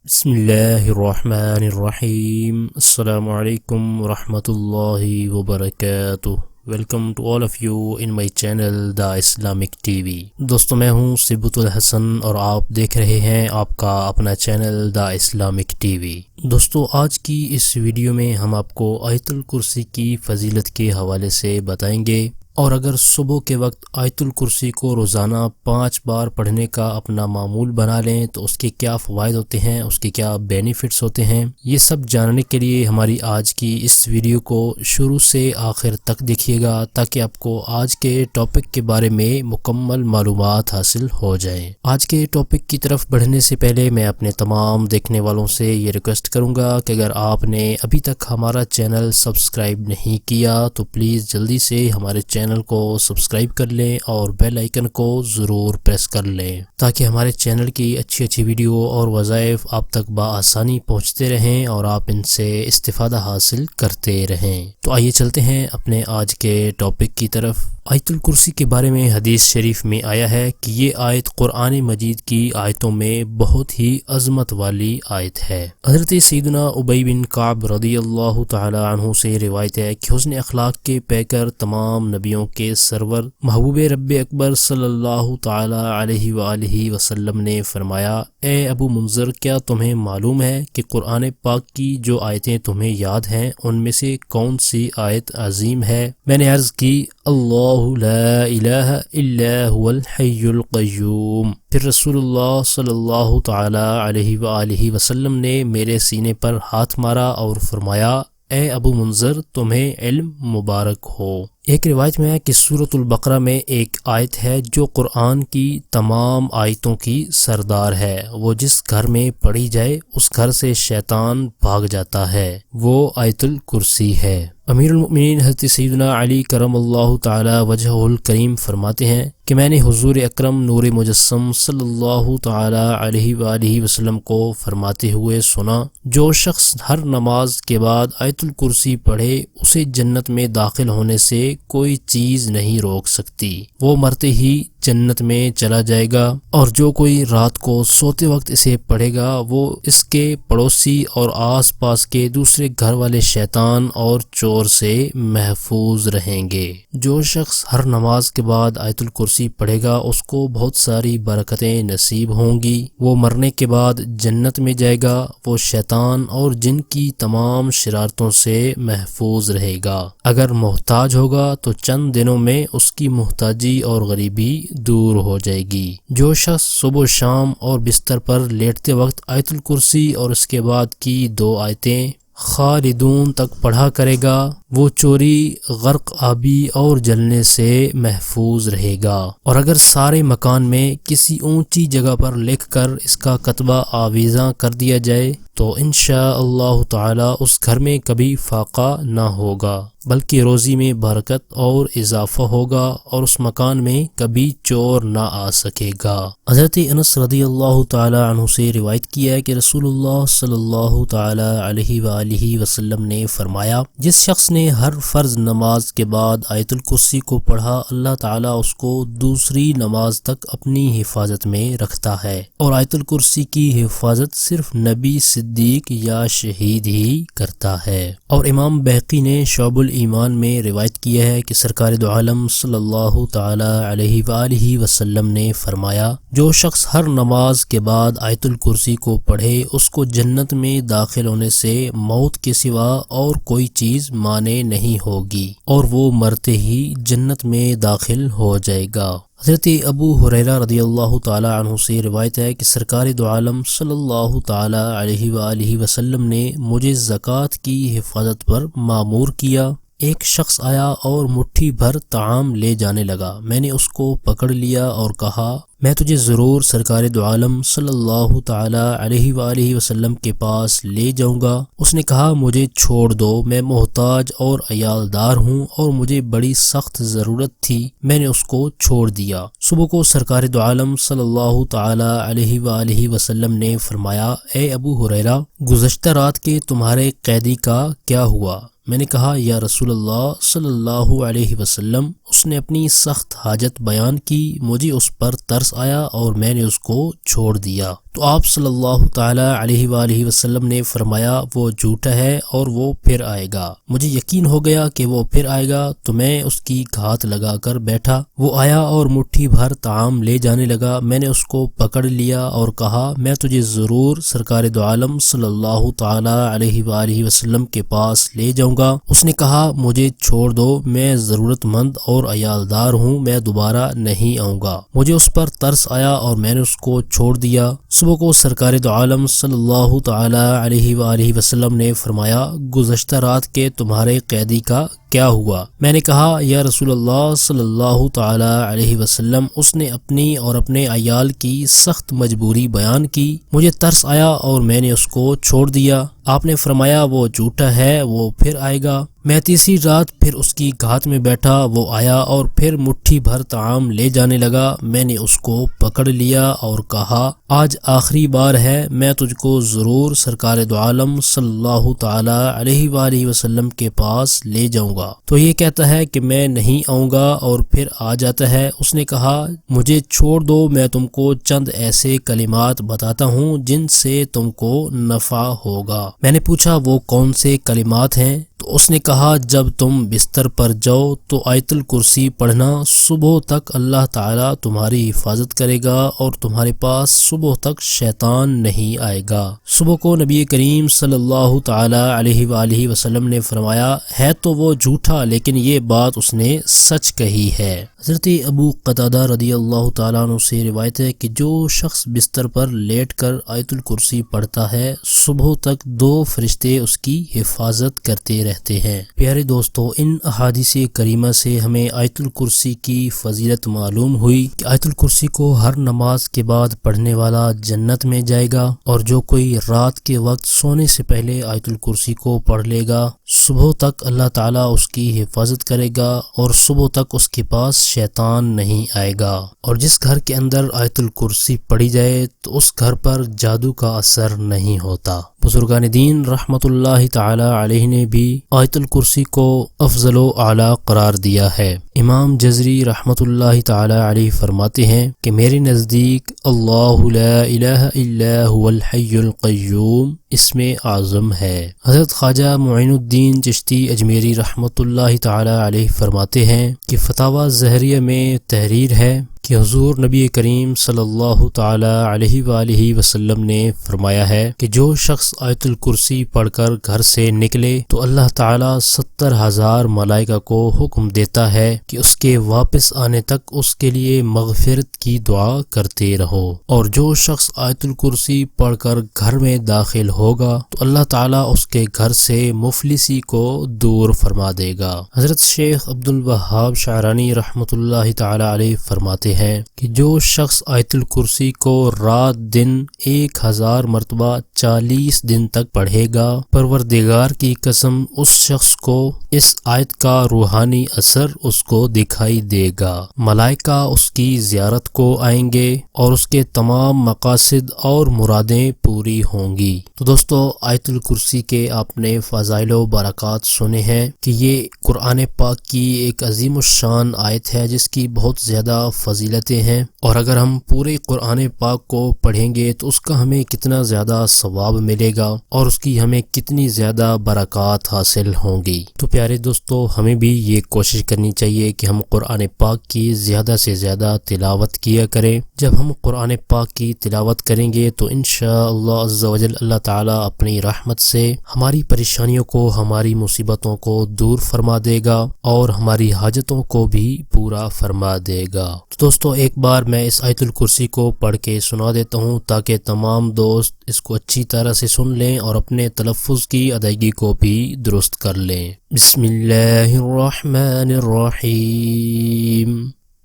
بسم اللہ الرحمن الرحیم۔ السلام علیکم ورحمۃ اللہ وبرکاتہ۔ Welcome to all of you in my channel the Islamic TV وی۔ دوستو، میں ہوں صبت الحسن اور آپ دیکھ رہے ہیں آپ کا اپنا چینل دا اسلامک ٹی وی۔ دوستو، آج کی اس ویڈیو میں ہم آپ کو آیت الکرسی کی فضیلت کے حوالے سے بتائیں گے، اور اگر صبح کے وقت آیت الکرسی کو روزانہ 5 بار پڑھنے کا اپنا معمول بنا لیں تو اس کے کیا فوائد ہوتے ہیں، اس کے کیا بینیفٹس ہوتے ہیں، یہ سب جاننے کے لیے ہماری آج کی اس ویڈیو کو شروع سے آخر تک دیکھیے گا، تاکہ آپ کو آج کے ٹاپک کے بارے میں مکمل معلومات حاصل ہو جائیں۔ آج کے ٹاپک کی طرف بڑھنے سے پہلے میں اپنے تمام دیکھنے والوں سے یہ ریکویسٹ کروں گا کہ اگر آپ نے ابھی تک ہمارا چینل سبسکرائب نہیں کیا تو پلیز جلدی سے ہمارے چینل کو سبسکرائب کر لیں اور بیل آئیکن کو ضرور پریس کر لیں، تاکہ ہمارے چینل کی اچھی ویڈیو اور وظائف آپ تک بآسانی پہنچتے رہیں اور آپ ان سے استفادہ حاصل کرتے رہیں۔ تو آئیے چلتے ہیں اپنے آج کے ٹاپک کی طرف۔ آیت الکرسی کے بارے میں حدیث شریف میں آیا ہے کہ یہ آیت قرآن مجید کی آیتوں میں بہت ہی عظمت والی آیت ہے۔ حضرت سیدنا ابی بن کعب رضی اللہ تعالی عنہ سے روایت ہے کہ حسن اخلاق کے پیکر تمام نبیوں کے سرور محبوب رب اکبر صلی اللہ تعالی علیہ وآلہ وسلم نے فرمایا، اے ابو منذر، کیا تمہیں معلوم ہے کہ قرآن پاک کی جو آیتیں تمہیں یاد ہیں ان میں سے کون سی آیت عظیم ہے؟ میں نے عرض کی، اللہ لا الہ الا هو الحی القیوم۔ پھر رسول اللہ صلی اللہ تعالی علیہ وآلہ وسلم نے میرے سینے پر ہاتھ مارا اور فرمایا، اے ابو منذر، تمہیں علم مبارک ہو۔ ایک روایت میں ہے کہ سورۃ البقرہ میں ایک آیت ہے جو قرآن کی تمام آیتوں کی سردار ہے، وہ جس گھر میں پڑھی جائے اس گھر سے شیطان بھاگ جاتا ہے، وہ آیت الکرسی ہے۔ امیر المؤمنین حضرت سیدنا علی کرم اللہ تعالی وجہہ الکریم فرماتے ہیں کہ میں نے حضور اکرم نور مجسم صلی اللہ تعالی علیہ وآلہ وسلم کو فرماتے ہوئے سنا، جو شخص ہر نماز کے بعد آیت الکرسی پڑھے اسے جنت میں داخل ہونے سے کوئی چیز نہیں روک سکتی، وہ مرتے ہی جنت میں چلا جائے گا، اور جو کوئی رات کو سوتے وقت اسے پڑھے گا وہ اس کے پڑوسی اور آس پاس کے دوسرے گھر والے شیطان اور چور سے محفوظ رہیں گے۔ جو شخص ہر نماز کے بعد آیت الکرسی پڑھے گا اس کو بہت ساری برکتیں نصیب ہوں گی، وہ مرنے کے بعد جنت میں جائے گا، وہ شیطان اور جن کی تمام شرارتوں سے محفوظ رہے گا، اگر محتاج ہوگا تو چند دنوں میں اس کی محتاجی اور غریبی دور ہو جائے گی۔ جو شخص صبح و شام اور بستر پر لیٹتے وقت آیت الکرسی اور اس کے بعد کی 2 آیتیں خالدون تک پڑھا کرے گا، وہ چوری، غرق آبی اور جلنے سے محفوظ رہے گا، اور اگر سارے مکان میں کسی اونچی جگہ پر لکھ کر اس کا کتبہ آویزاں کر دیا جائے تو انشاء اللہ تعالی اس گھر میں کبھی فاقہ نہ ہوگا، بلکہ روزی میں برکت اور اضافہ ہوگا، اور اس مکان میں کبھی چور نہ آ سکے گا۔ حضرت انس رضی اللہ تعالی عنہ سے روایت کیا ہے کہ رسول اللہ صلی اللہ تعالی علیہ وآلہ وسلم نے فرمایا، جس شخص نے ہر فرض نماز کے بعد آیت الکرسی کو پڑھا، اللہ تعالیٰ اس کو دوسری نماز تک اپنی حفاظت میں رکھتا ہے، اور آیت الکرسی کی حفاظت صرف نبی، صدیق یا شہید ہی کرتا ہے۔ اور امام بہقی نے شعب الایمان میں روایت کیا ہے کہ سرکار دو عالم صلی اللہ تعالی علیہ وآلہ وسلم نے فرمایا، جو شخص ہر نماز کے بعد آیت الکرسی کو پڑھے اس کو جنت میں داخل ہونے سے موت کے سوا اور کوئی چیز مانع نہیں ہوگی، اور وہ مرتے ہی جنت میں داخل ہو جائے گا۔ حضرت ابو ہریرہ رضی اللہ تعالی عنہ سے روایت ہے کہ سرکار دو عالم صلی اللہ تعالی علیہ وآلہ وسلم نے مجھے زکوٰۃ کی حفاظت پر مامور کیا۔ ایک شخص آیا اور مٹھی بھر طعام لے جانے لگا، میں نے اس کو پکڑ لیا اور کہا، میں تجھے ضرور سرکار دو عالم صلی اللہ تعالی علیہ وآلہ وسلم کے پاس لے جاؤں گا۔ اس نے کہا، مجھے چھوڑ دو، میں محتاج اور عیالدار ہوں اور مجھے بڑی سخت ضرورت تھی۔ میں نے اس کو چھوڑ دیا۔ صبح کو سرکار دو عالم صلی اللہ تعالی علیہ وآلہ وسلم نے فرمایا، اے ابو ہریرہ، گزشتہ رات کے تمہارے قیدی کا کیا ہوا؟ میں نے کہا، یا رسول اللہ صلی اللہ علیہ وسلم، اس نے اپنی سخت حاجت بیان کی، مجھے اس پر ترس آیا اور میں نے اس کو چھوڑ دیا۔ تو آپ صلی اللہ تعالی علیہ وآلہ وسلم نے فرمایا وہ جھوٹا ہے اور وہ پھر آئے گا۔ مجھے یقین ہو گیا کہ وہ پھر آئے گا تو میں اس کی گھات لگا کر بیٹھا۔ وہ آیا اور مٹھی بھر طعام لے جانے لگا۔ میں نے اس کو پکڑ لیا اور کہا میں تجھے ضرور سرکار دو عالم صلی اللہ تعالی علیہ وآلہ وسلم کے پاس لے جاؤں گا۔ اس نے کہا مجھے چھوڑ دو، میں ضرورت مند اور عیالدار ہوں، میں دوبارہ نہیں آؤں گا۔ مجھے اس پر ترس آیا اور میں نے اس کو چھوڑ دیا۔ صبح کو سرکار دو عالم صلی اللہ تعالی علیہ وآلہ وسلم نے فرمایا گزشتہ رات کے تمہارے قیدی کا کیا ہوا؟ میں نے کہا یا رسول اللہ صلی اللہ تعالی علیہ وسلم اس نے اپنی اور اپنے عیال کی سخت مجبوری بیان کی، مجھے ترس آیا اور میں نے اس کو چھوڑ دیا۔ آپ نے فرمایا وہ جھوٹا ہے، وہ پھر آئے گا۔ میں تیسری رات پھر اس کی گھات میں بیٹھا، وہ آیا اور پھر مٹھی بھر طعام لے جانے لگا۔ میں نے اس کو پکڑ لیا اور کہا آج آخری بار ہے، میں تجھ کو ضرور سرکار دو عالم صلی اللہ تعالی علیہ وآلہ وسلم کے پاس لے جاؤں گا۔ تو یہ کہتا ہے کہ میں نہیں آؤں گا اور پھر آ جاتا ہے۔ اس نے کہا مجھے چھوڑ دو، میں تم کو چند ایسے کلمات بتاتا ہوں جن سے تم کو نفع ہوگا۔ میں نے پوچھا وہ کون سے کلمات ہیں؟ تو اس نے کہا جب تم بستر پر جاؤ تو آیت الکرسی پڑھنا، صبح تک اللہ تعالیٰ تمہاری حفاظت کرے گا اور تمہارے پاس صبح تک شیطان نہیں آئے گا۔ صبح کو نبی کریم صلی اللہ تعالی علیہ وآلہ وسلم نے فرمایا ہے تو وہ جھوٹا لیکن یہ بات اس نے سچ کہی ہے۔ حضرت ابو قتادہ رضی اللہ تعالیٰ عنہ سے روایت ہے کہ جو شخص بستر پر لیٹ کر آیت الکرسی پڑھتا ہے صبح تک 2 فرشتے اس کی حفاظت کرتے رہتے ہیں۔ پیارے دوستو، ان احادیث کریمہ سے ہمیں آیت الکرسی کی فضیلت معلوم ہوئی کہ آیت الکرسی کو ہر نماز کے بعد پڑھنے والا جنت میں جائے گا، اور جو کوئی رات کے وقت سونے سے پہلے آیت الکرسی کو پڑھ لے گا صبح تک اللہ تعالیٰ اس کی حفاظت کرے گا اور صبح تک اس کے پاس شیطان نہیں آئے گا۔ اور جس گھر کے اندر آیت الکرسی پڑھی جائے تو اس گھر پر جادو کا اثر نہیں ہوتا۔ بزرگان دین رحمت اللہ تعالی علیہ نے بھی آیت الکرسی کو افضل و اعلیٰ قرار دیا ہے۔ امام جزری رحمت اللہ تعالی علیہ فرماتے ہیں کہ میرے نزدیک اللہ لا الہ الا هو الحی القیوم اسم اعظم ہے۔ حضرت خواجہ معین الدین چشتی اجمیری رحمت اللہ تعالی علیہ فرماتے ہیں کہ فتاوی زہریہ میں تحریر ہے کہ حضور نبی کریم صلی اللہ تعالی علیہ وآلہ وسلم نے فرمایا ہے کہ جو شخص آیت الکرسی پڑھ کر گھر سے نکلے تو اللہ تعالی 70,000 ملائکہ کو حکم دیتا ہے کہ اس کے واپس آنے تک اس کے لیے مغفرت کی دعا کرتے رہو، اور جو شخص آیت الکرسی پڑھ کر گھر میں داخل ہوگا تو اللہ تعالی اس کے گھر سے مفلسی کو دور فرما دے گا۔ حضرت شیخ عبد الوہاب شعرانی رحمت اللہ تعالی علیہ فرماتے ہیں کہ جو شخص آیت الکرسی کو رات دن 1000 مرتبہ 40 دن تک پڑھے گا، پروردگار کی قسم اس شخص کو اس آیت کا روحانی اثر اس کو دکھائی دے گا۔ ملائکہ اس کی زیارت کو آئیں گے اور اس کے تمام مقاصد اور مرادیں پوری ہوں گی۔ تو دوستو، آیت الکرسی کے آپ نے فضائل و برکات سنے ہیں کہ یہ قرآن پاک کی ایک عظیم الشان آیت ہے جس کی بہت زیادہ فضیلتیں ہیں، اور اگر ہم پورے قرآن پاک کو پڑھیں گے تو اس کا ہمیں کتنا زیادہ ثواب ملے گا اور اس کی ہمیں کتنی زیادہ برکات حاصل ہوں گی۔ تو پیارے دوستو، ہمیں بھی یہ کوشش کرنی چاہیے کہ ہم قرآن پاک کی زیادہ سے زیادہ تلاوت کیا کریں۔ جب ہم قرآن پاک کی تلاوت کریں گے تو انشاءاللہ عز و جل اللہ تعالیٰ اپنی رحمت سے ہماری پریشانیوں کو، ہماری مصیبتوں کو دور فرما دے گا اور ہماری حاجتوں کو بھی پورا فرما دے گا۔ تو دوستو، ایک بار میں اس آیت الکرسی کو پڑھ کے سنا دیتا ہوں تاکہ تمام دوست اس کو اچھی طرح سے سن لیں اور اپنے تلفظ کی ادائیگی کو بھی درست کر لیں۔ بسم اللہ الرحمن الرحیم۔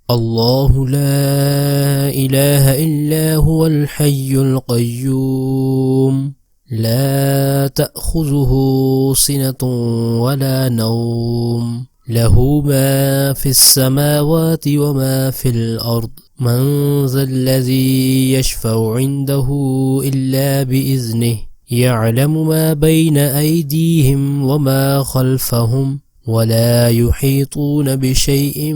اللہ لا الہ الا هو الحی القیوم لا تأخذه سنة ولا نوم له ما في السماوات وما في الأرض من ذا الذي يشفع عنده إلا بإذنه يعلم ما بين أيديهم وما خلفهم ولا يحيطون بشيء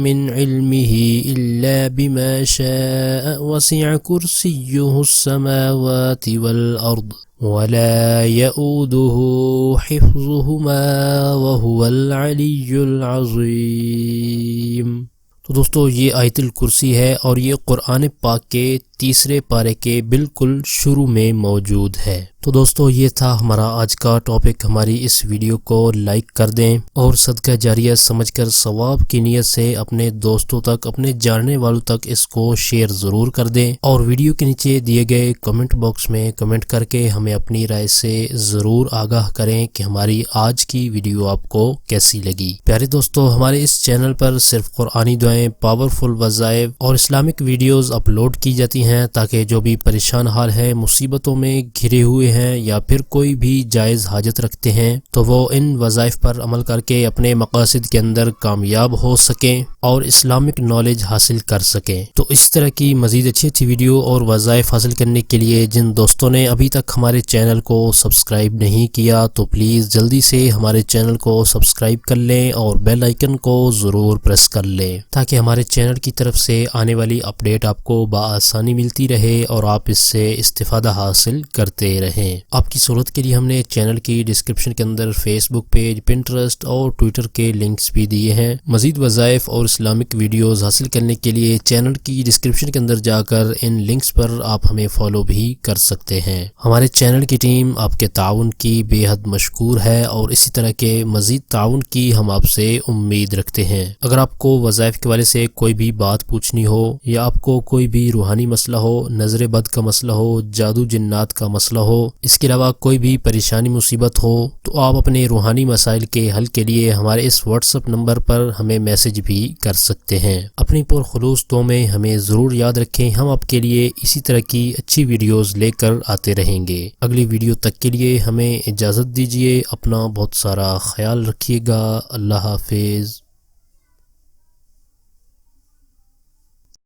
من علمه إلا بما شاء وسع كرسيه السماوات والأرض ولا يؤوده حفظهما وهو العلي العظيم۔ تو دوستو یہ آیت الکرسی ہے اور یہ قرآن پاک کے تیسرے پارے کے بالکل شروع میں موجود ہے۔ تو دوستو یہ تھا ہمارا آج کا ٹاپک۔ ہماری اس ویڈیو کو لائک کر دیں اور صدقہ جاریہ سمجھ کر ثواب کی نیت سے اپنے دوستوں تک، اپنے جاننے والوں تک اس کو شیئر ضرور کر دیں، اور ویڈیو کے نیچے دیے گئے کمنٹ باکس میں کمنٹ کر کے ہمیں اپنی رائے سے ضرور آگاہ کریں کہ ہماری آج کی ویڈیو آپ کو کیسی لگی۔ پیارے دوستو، ہمارے اس چینل پر صرف قرآنی دعائیں، پاورفل وظائف اور اسلامک ویڈیوز اپلوڈ کی جاتی ہیں تاکہ جو بھی پریشان حال ہیں، مصیبتوں میں گھرے ہوئے ہیں یا پھر کوئی بھی جائز حاجت رکھتے ہیں تو وہ ان وظائف پر عمل کر کے اپنے مقاصد کے اندر کامیاب ہو سکیں اور اسلامک نالج حاصل کر سکیں۔ تو اس طرح کی مزید اچھی ویڈیو اور وظائف حاصل کرنے کے لیے جن دوستوں نے ابھی تک ہمارے چینل کو سبسکرائب نہیں کیا تو پلیز جلدی سے ہمارے چینل کو سبسکرائب کر لیں اور بیل آئیکن کو ضرور پریس کر لیں تاکہ ہمارے چینل کی طرف سے آنے والی اپڈیٹ آپ کو بآسانی ملتی رہے اور آپ اس سے استفادہ حاصل کرتے رہیں۔ آپ کی سہولت کے لیے ہم نے چینل کی ڈسکرپشن کے اندر فیس بک پیج، پنٹرسٹ اور ٹویٹر کے لنکس بھی دیے ہیں۔ مزید وظائف اور اسلامک ویڈیوز حاصل کرنے کے لیے چینل کی ڈسکرپشن کے اندر جا کر ان لنکس پر آپ ہمیں فالو بھی کر سکتے ہیں۔ ہمارے چینل کی ٹیم آپ کے تعاون کی بے حد مشکور ہے اور اسی طرح کے مزید تعاون کی ہم آپ سے امید رکھتے ہیں۔ اگر آپ کو وظائف کے والے سے کوئی بھی بات پوچھنی ہو یا آپ کو کوئی بھی روحانی مسئلہ ہو، نظر بد کا مسئلہ ہو، جادو جنات کا مسئلہ ہو، اس کے علاوہ کوئی بھی پریشانی مصیبت ہو تو آپ اپنے روحانی مسائل کے حل کے لیے ہمارے اس واٹس ایپ نمبر پر ہمیں میسج بھی کر سکتے ہیں۔ اپنی پرخلوص دعاؤں میں ہمیں ضرور یاد رکھیں، ہم آپ کے لیے اسی طرح کی اچھی ویڈیوز لے کر آتے رہیں گے۔ اگلی ویڈیو تک کے لیے ہمیں اجازت دیجیے، اپنا بہت سارا خیال رکھیے گا۔ اللہ حافظ۔